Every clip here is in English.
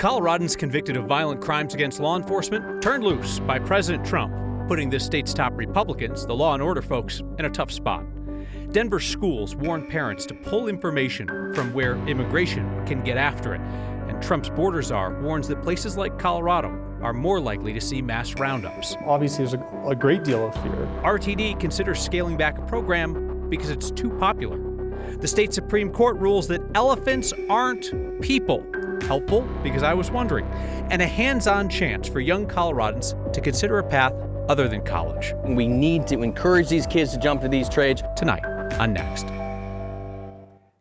Coloradans convicted of violent crimes against law enforcement turned loose by President Trump, putting this state's top Republicans, the law and order folks, in a tough spot. Denver schools warn parents to pull information from where immigration can get after it. And Trump's border czar warns that places like Colorado are more likely to see mass roundups. Obviously, there's a great deal of fear. RTD considers scaling back a program because it's too popular. The state Supreme Court rules that elephants aren't people. Helpful, because I was wondering. And a hands-on chance for young Coloradans to consider a path other than college. We need to encourage these kids to jump to these trades. Tonight on Next.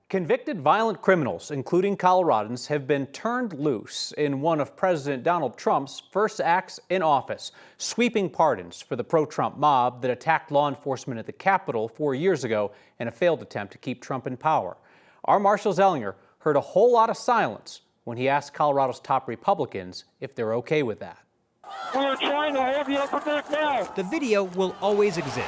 Convicted violent criminals, including Coloradans, have been turned loose in one of President Donald Trump's first acts in office, sweeping pardons for the pro-Trump mob that attacked law enforcement at the Capitol 4 years ago in a failed attempt to keep Trump in power. Our Marshall Zellinger heard a whole lot of silence when he asked Colorado's top Republicans if they're okay with that. We're trying to hold you up a bit now. The video will always exist.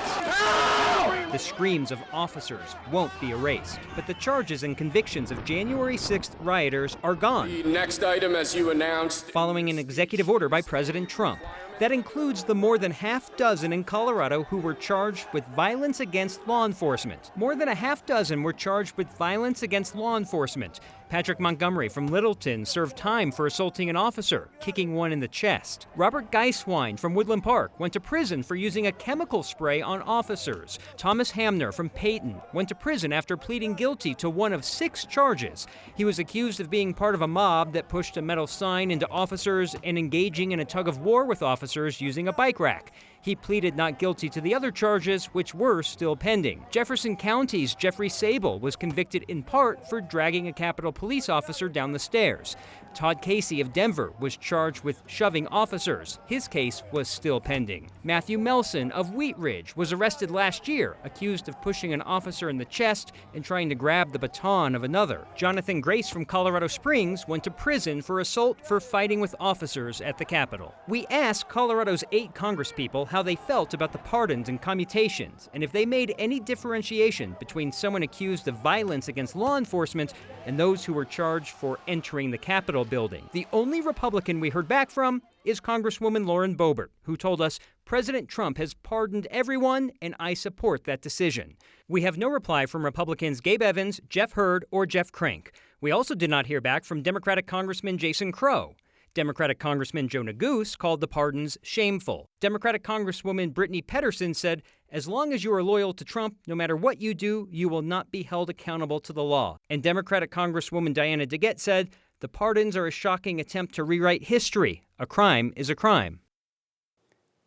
The screams of officers won't be erased. But the charges and convictions of January 6th rioters are gone. The next item, as you announced, following an executive order by President Trump. That includes the more than half dozen in Colorado who were charged with violence against law enforcement. More than a half dozen were charged with violence against law enforcement. Patrick Montgomery from Littleton served time for assaulting an officer, kicking one in the chest. Robert Geiswein from Woodland Park went to prison for using a chemical spray on officers. Thomas Hamner from Peyton went to prison after pleading guilty to one of 6 charges. He was accused of being part of a mob that pushed a metal sign into officers and engaging in a tug of war with officers using a bike rack. He pleaded not guilty to the other charges, which were still pending. Jefferson County's Jeffrey Sable was convicted in part for dragging a Capitol police officer down the stairs. Todd Casey of Denver was charged with shoving officers. His case was still pending. Matthew Melson of Wheat Ridge was arrested last year, accused of pushing an officer in the chest and trying to grab the baton of another. Jonathan Grace from Colorado Springs went to prison for assault for fighting with officers at the Capitol. We asked Colorado's 8 congresspeople how they felt about the pardons and commutations, and if they made any differentiation between someone accused of violence against law enforcement and those who were charged for entering the Capitol building. The only Republican we heard back from is Congresswoman Lauren Boebert, who told us President Trump has pardoned everyone and I support that decision. We have no reply from Republicans Gabe Evans, Jeff Hurd, or Jeff Crank. We also did not hear back from Democratic Congressman Jason Crow. Democratic Congressman Joe Neguse called the pardons shameful. Democratic Congresswoman Brittany Pedersen said, as long as you are loyal to Trump, no matter what you do, you will not be held accountable to the law. And Democratic Congresswoman Diana DeGette said, the pardons are a shocking attempt to rewrite history. A crime is a crime.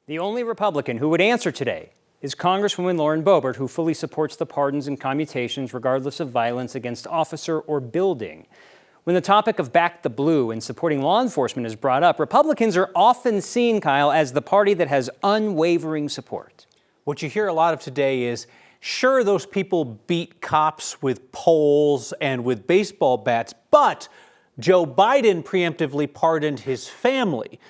The only Republican who would answer today is Congresswoman Lauren Boebert, who fully supports the pardons and commutations regardless of violence against officer or building. When the topic of Back the Blue and supporting law enforcement is brought up, Republicans are often seen, Kyle, as the party that has unwavering support. What you hear a lot of today is, sure, those people beat cops with poles and with baseball bats, but Joe Biden preemptively pardoned his family.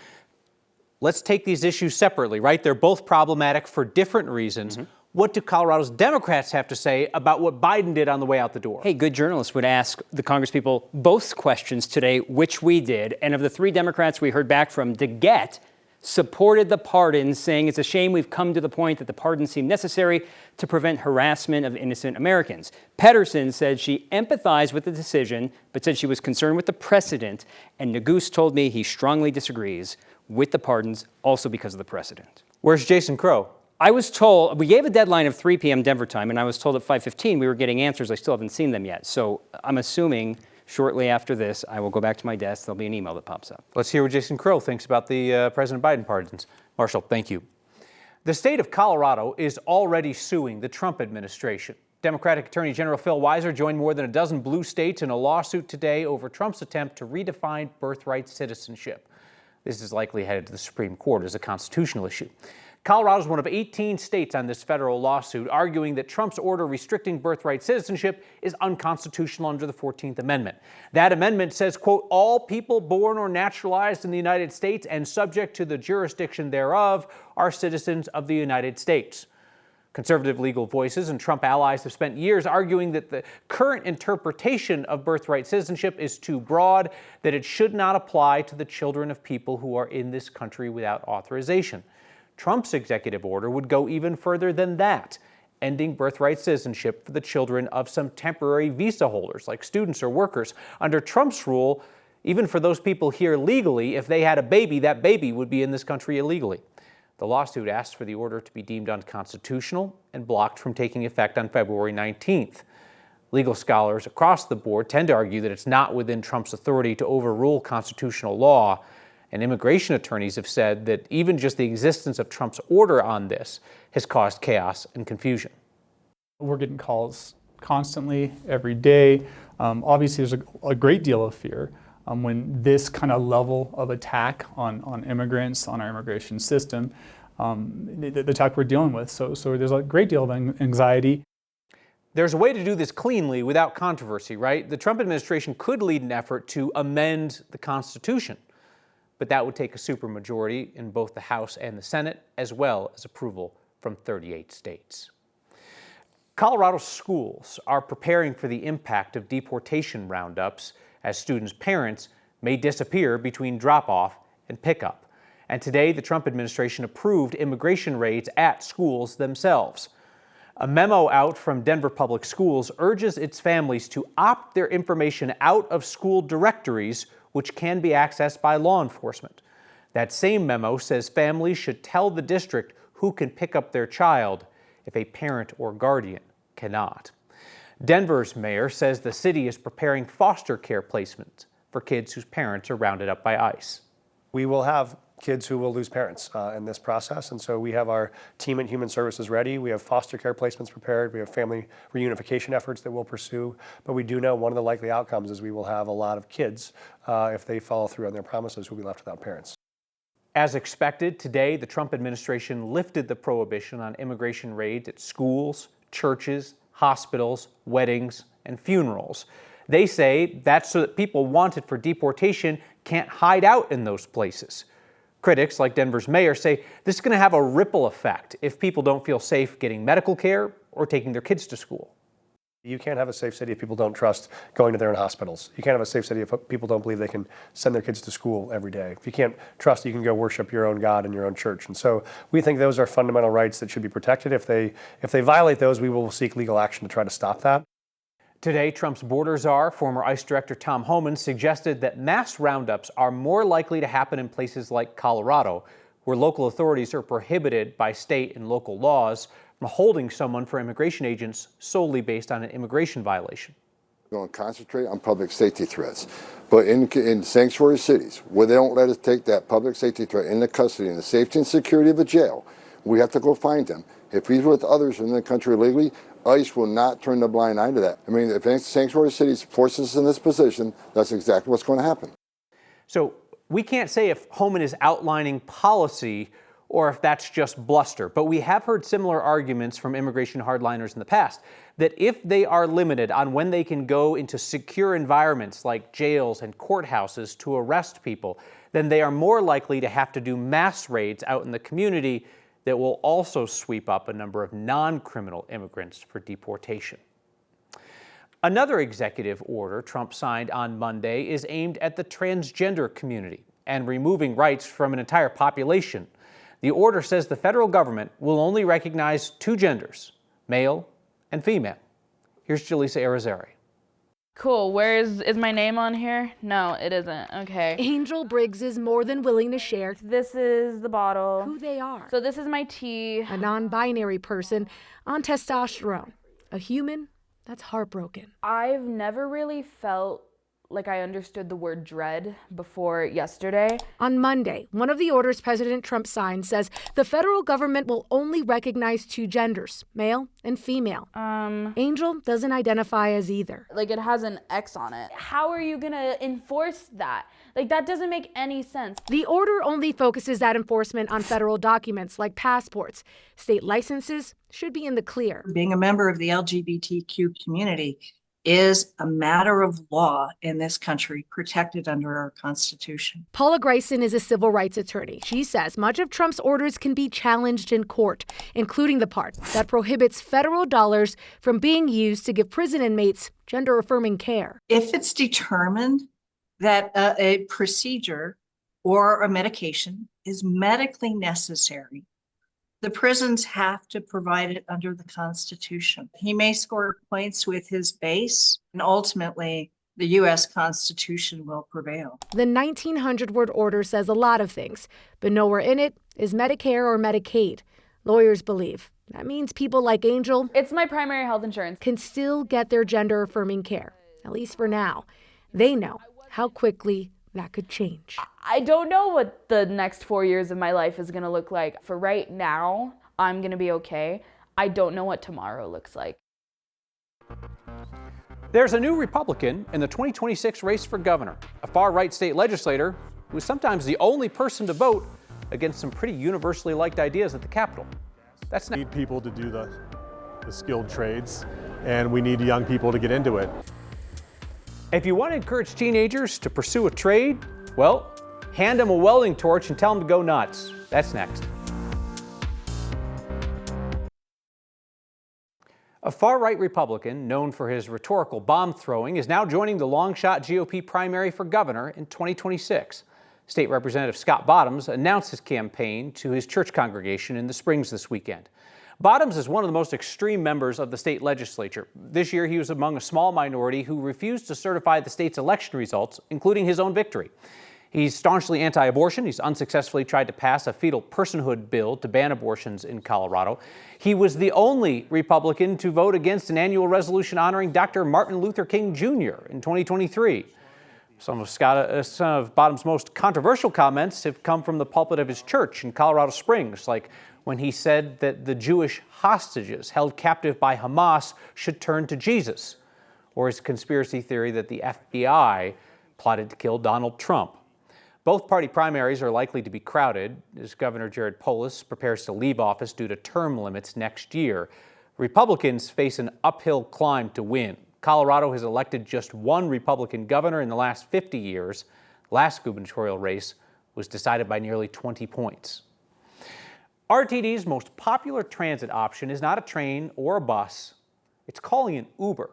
Let's take these issues separately, right? They're both problematic for different reasons. What do Colorado's Democrats have to say about what Biden did on the way out the door? Hey, good journalists would ask the congresspeople both questions today, which we did. And of the 3 Democrats we heard back from, DeGette supported the pardons, saying it's a shame we've come to the point that the pardons seem necessary to prevent harassment of innocent Americans. Pedersen said she empathized with the decision, but said she was concerned with the precedent. And Neguse told me he strongly disagrees with the pardons, also because of the precedent. Where's Jason Crow? I was told, we gave a deadline of 3 p.m. Denver time, and I was told at 5:15 we were getting answers. I still haven't seen them yet. So I'm assuming shortly after this, I will go back to my desk. There'll be an email that pops up. Let's hear what Jason Crow thinks about the President Biden pardons. Marshall, thank you. The state of Colorado is already suing the Trump administration. Democratic Attorney General Phil Weiser joined more than a dozen blue states in a lawsuit today over Trump's attempt to redefine birthright citizenship. This is likely headed to the Supreme Court as a constitutional issue. Colorado is one of 18 states on this federal lawsuit, arguing that Trump's order restricting birthright citizenship is unconstitutional under the 14th Amendment. That amendment says, quote, all people born or naturalized in the United States and subject to the jurisdiction thereof are citizens of the United States. Conservative legal voices and Trump allies have spent years arguing that the current interpretation of birthright citizenship is too broad, that it should not apply to the children of people who are in this country without authorization. Trump's executive order would go even further than that, ending birthright citizenship for the children of some temporary visa holders, like students or workers. Under Trump's rule, even for those people here legally, if they had a baby, that baby would be in this country illegally. The lawsuit asked for the order to be deemed unconstitutional and blocked from taking effect on February 19th. Legal scholars across the board tend to argue that it's not within Trump's authority to overrule constitutional law, and immigration attorneys have said that even just the existence of Trump's order on this has caused chaos and confusion. We're getting calls constantly, every day. Obviously, there's a great deal of fear when this kind of level of attack on immigrants, on our immigration system, the attack we're dealing with. So there's a great deal of anxiety. There's a way to do this cleanly without controversy, right? The Trump administration could lead an effort to amend the Constitution, but that would take a supermajority in both the House and the Senate, as well as approval from 38 states. Colorado schools are preparing for the impact of deportation roundups, as students' parents may disappear between drop-off and pickup. And today, the Trump administration approved immigration raids at schools themselves. A memo out from Denver Public Schools urges its families to opt their information out of school directories, which can be accessed by law enforcement. That same memo says families should tell the district who can pick up their child if a parent or guardian cannot. Denver's mayor says the city is preparing foster care placements for kids whose parents are rounded up by ICE. We will have kids who will lose parents in this process, and so we have our team at Human Services ready. We have foster care placements prepared. We have family reunification efforts that we'll pursue, but we do know one of the likely outcomes is we will have a lot of kids, if they follow through on their promises, who will be left without parents. As expected, today the Trump administration lifted the prohibition on immigration raids at schools, churches, hospitals, weddings, and funerals. They say that's so that people wanted for deportation can't hide out in those places. Critics, like Denver's mayor, say this is going to have a ripple effect if people don't feel safe getting medical care or taking their kids to school. You can't have a safe city if people don't trust going to their own hospitals. You can't have a safe city if people don't believe they can send their kids to school every day. If you can't trust you can go worship your own God in your own church. And so we think those are fundamental rights that should be protected. If they violate those, we will seek legal action to try to stop that. Today, Trump's border czar, former ICE Director Tom Homan, suggested that mass roundups are more likely to happen in places like Colorado, where local authorities are prohibited by state and local laws from holding someone for immigration agents solely based on an immigration violation. We're going to concentrate on public safety threats. But in sanctuary cities, where they don't let us take that public safety threat into custody and the safety and security of a jail, we have to go find them. If he's with others in the country illegally, ICE will not turn a blind eye to that. I mean, if sanctuary cities force us in this position, that's exactly what's going to happen. So we can't say if Homan is outlining policy or if that's just bluster, but we have heard similar arguments from immigration hardliners in the past that if they are limited on when they can go into secure environments like jails and courthouses to arrest people, then they are more likely to have to do mass raids out in the community that will also sweep up a number of non-criminal immigrants for deportation. Another executive order Trump signed on Monday is aimed at the transgender community and removing rights from an entire population. The order says the federal government will only recognize two genders, male and female. Here's Jaleesa Arizari. Cool. Is my name on here? No, it isn't. Okay. Angel Briggs is more than willing to share This is the bottle. who they are. So this is my tea. A non-binary person on testosterone. A human that's heartbroken. I've never really felt like I understood the word dread before yesterday. On Monday, one of the orders President Trump signed says the federal government will only recognize two genders, male and female. Angel doesn't identify as either. Like it has an X on it. How are you gonna enforce that? Like that doesn't make any sense. The order only focuses that enforcement on federal documents like passports. State licenses should be in the clear. Being a member of the LGBTQ community, is a matter of law in this country, protected under our Constitution. Paula Grayson is a civil rights attorney. She says much of Trump's orders can be challenged in court, including the part that prohibits federal dollars from being used to give prison inmates gender-affirming care. If it's determined that a procedure or a medication is medically necessary, the prisons have to provide it under the Constitution. He may score points with his base, and ultimately, the U.S. Constitution will prevail. The 1,900-word order says a lot of things, but nowhere in it is Medicare or Medicaid. Lawyers believe that means people like Angel, It's my primary health insurance, can still get their gender-affirming care, at least for now. They know how quickly that could change. I don't know what the next 4 years of my life is going to look like. For right now, I'm going to be okay. I don't know what tomorrow looks like. There's a new Republican in the 2026 race for governor, a far-right state legislator who is sometimes the only person to vote against some pretty universally liked ideas at the Capitol. That's We need people to do the skilled trades, and we need young people to get into it. If you want to encourage teenagers to pursue a trade, well, hand them a welding torch and tell them to go nuts. That's next. A far-right Republican known for his rhetorical bomb throwing is now joining the long-shot GOP primary for governor in 2026. State Representative Scott Bottoms announced his campaign to his church congregation in the Springs this weekend. Bottoms is one of the most extreme members of the state legislature. This year, he was among a small minority who refused to certify the state's election results, including his own victory. He's staunchly anti-abortion. He's unsuccessfully tried to pass a fetal personhood bill to ban abortions in Colorado. He was the only Republican to vote against an annual resolution honoring Dr. Martin Luther King Jr. in 2023. Some of Bottoms' most controversial comments have come from the pulpit of his church in Colorado Springs, like when he said that the Jewish hostages held captive by Hamas should turn to Jesus, or his conspiracy theory that the FBI plotted to kill Donald Trump. Both party primaries are likely to be crowded as Governor Jared Polis prepares to leave office due to term limits next year. Republicans face an uphill climb to win. Colorado has elected just one Republican governor in the last 50 years. Last gubernatorial race was decided by nearly 20 points. RTD's most popular transit option is not a train or a bus. It's calling an Uber.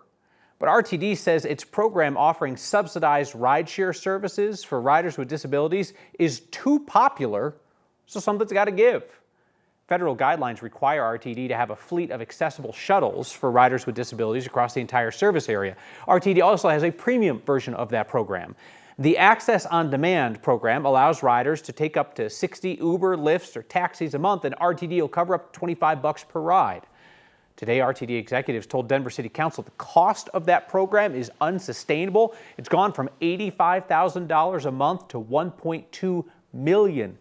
But RTD says its program offering subsidized rideshare services for riders with disabilities is too popular, so something's got to give. Federal guidelines require RTD to have a fleet of accessible shuttles for riders with disabilities across the entire service area. RTD also has a premium version of that program. The Access on Demand program allows riders to take up to 60 Uber, Lyfts, or taxis a month, and RTD will cover up to $25 per ride. Today, RTD executives told Denver City Council the cost of that program is unsustainable. It's gone from $85,000 a month to $1.2 million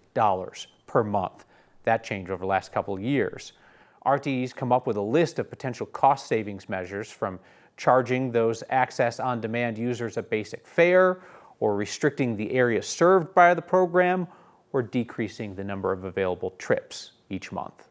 per month. That changed over the last couple of years. RTD's come up with a list of potential cost savings measures, from charging those Access on Demand users a basic fare, or restricting the area served by the program, or decreasing the number of available trips each month.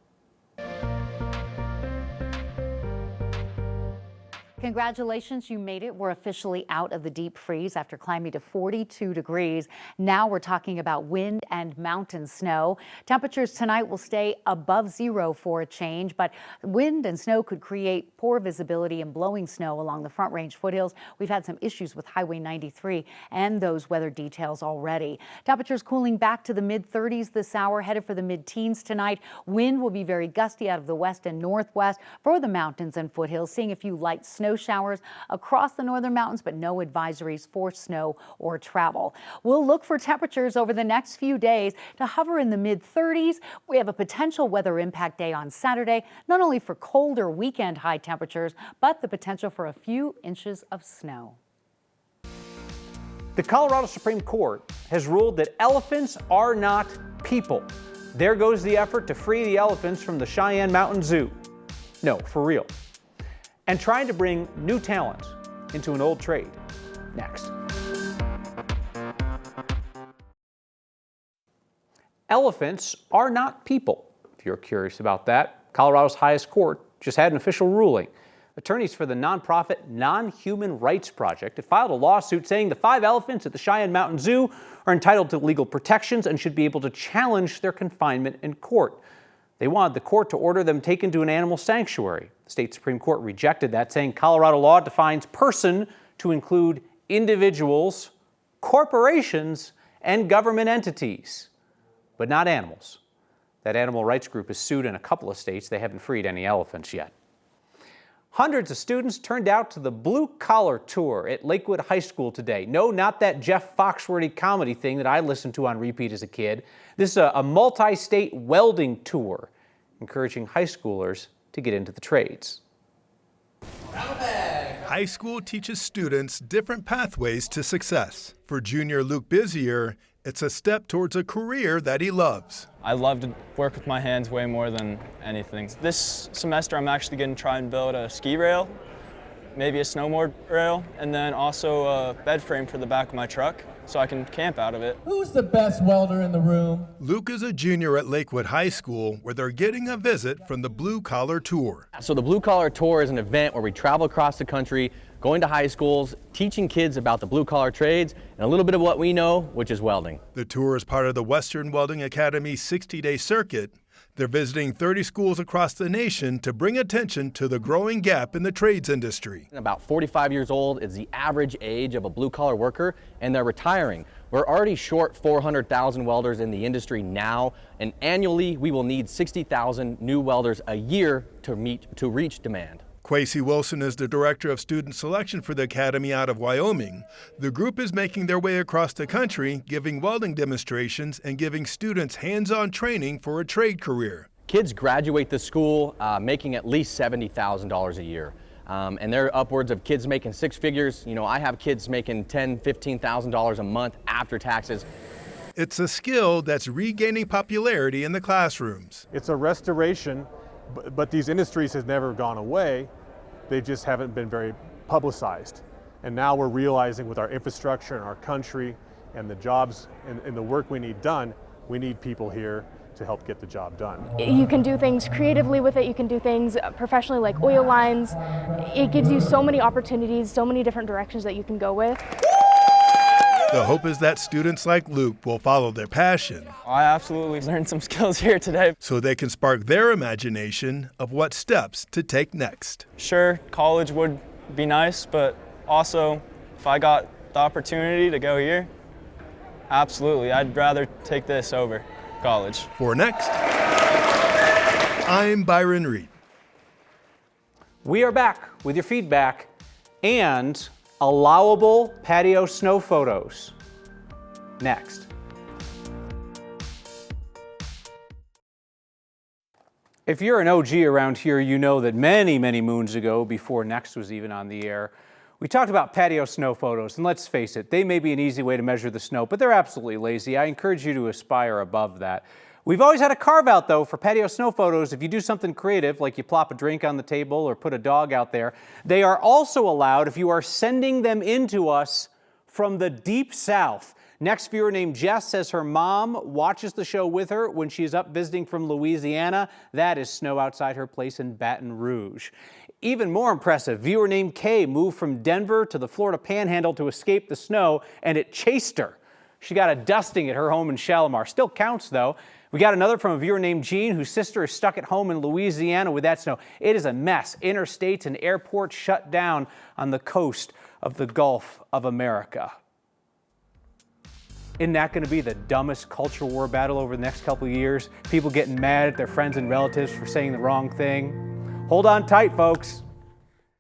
Congratulations, you made it. We're officially out of the deep freeze after climbing to 42 degrees. Now we're talking about wind and mountain snow. Temperatures tonight will stay above zero for a change, but wind and snow could create poor visibility and blowing snow along the Front Range foothills. We've had some issues with Highway 93 and those weather details already. Temperatures cooling back to the mid-30s this hour, headed for the mid-teens tonight. Wind will be very gusty out of the west and northwest for the mountains and foothills, seeing a few light snow showers across the northern mountains, but no advisories for snow or travel. We'll look for temperatures over the next few days to hover in the mid-30s. We have a potential weather impact day on Saturday, not only for colder weekend high temperatures, but the potential for a few inches of snow. The Colorado Supreme Court has ruled that elephants are not people. There goes the effort to free the elephants from the Cheyenne Mountain Zoo. No, for real. And trying to bring new talent into an old trade. Next. Elephants are not people, if you're curious about that. Colorado's highest court just had an official ruling. Attorneys for the nonprofit Non-Human Rights Project have filed a lawsuit saying the 5 elephants at the Cheyenne Mountain Zoo are entitled to legal protections and should be able to challenge their confinement in court. They wanted the court to order them taken to an animal sanctuary. The state Supreme Court rejected that, saying Colorado law defines person to include individuals, corporations, and government entities, but not animals. That animal rights group is sued in a couple of states. They haven't freed any elephants yet. Hundreds of students turned out to the Blue Collar Tour at Lakewood High School today. No, not that Jeff Foxworthy comedy thing that I listened to on repeat as a kid. This is a multi-state welding tour, encouraging high schoolers to get into the trades. High school teaches students different pathways to success. For junior Luke Bizier, it's a step towards a career that he loves. I love to work with my hands way more than anything. This semester I'm actually going to try and build a ski rail, maybe a snowboard rail, and then also a bed frame for the back of my truck so I can camp out of it. Who's the best welder in the room? Luke is a junior at Lakewood High School where they're getting a visit from the Blue Collar Tour. So the Blue Collar Tour is an event where we travel across the country, going to high schools, teaching kids about the blue collar trades and a little bit of what we know, which is welding. The tour is part of the Western Welding Academy's 60-day circuit. They're visiting 30 schools across the nation to bring attention to the growing gap in the trades industry. About 45 years old is the average age of a blue collar worker, and they're retiring. We're already short 400,000 welders in the industry now, and annually we will need 60,000 new welders a year to reach demand. Quasi Wilson is the director of student selection for the Academy out of Wyoming. The group is making their way across the country, giving welding demonstrations and giving students hands-on training for a trade career. Kids graduate the school making at least $70,000 a year. And there are upwards of kids making 6 figures. You know, I have kids making $10,000, $15,000 a month after taxes. It's a skill that's regaining popularity in the classrooms. It's a restoration, but these industries have never gone away. They just haven't been very publicized. And now we're realizing with our infrastructure and our country and the jobs and the work we need done, we need people here to help get the job done. You can do things creatively with it. You can do things professionally like oil lines. It gives you so many opportunities, so many different directions that you can go with. The hope is that students like Luke will follow their passion. I absolutely learned some skills here today. So they can spark their imagination of what steps to take next. Sure, college would be nice, but also if I got the opportunity to go here, absolutely, I'd rather take this over college. For Next, I'm Byron Reed. We are back with your feedback and allowable patio snow photos. Next. If you're an OG around here, you know that many, many moons ago, before Next was even on the air, we talked about patio snow photos, and let's face it, they may be an easy way to measure the snow, but they're absolutely lazy. I encourage you to aspire above that. We've always had a carve-out, though, for patio snow photos. If you do something creative, like you plop a drink on the table or put a dog out there, they are also allowed if you are sending them in to us from the Deep South. Next viewer named Jess says her mom watches the show with her when she's up visiting from Louisiana. That is snow outside her place in Baton Rouge. Even more impressive, viewer named Kay moved from Denver to the Florida Panhandle to escape the snow, and it chased her. She got a dusting at her home in Shalimar. Still counts, though. We got another from a viewer named Jean, whose sister is stuck at home in Louisiana with that snow. It is a mess. Interstates and airports shut down on the coast of the Gulf of America. Isn't that going to be the dumbest culture war battle over the next couple of years? People getting mad at their friends and relatives for saying the wrong thing? Hold on tight, folks.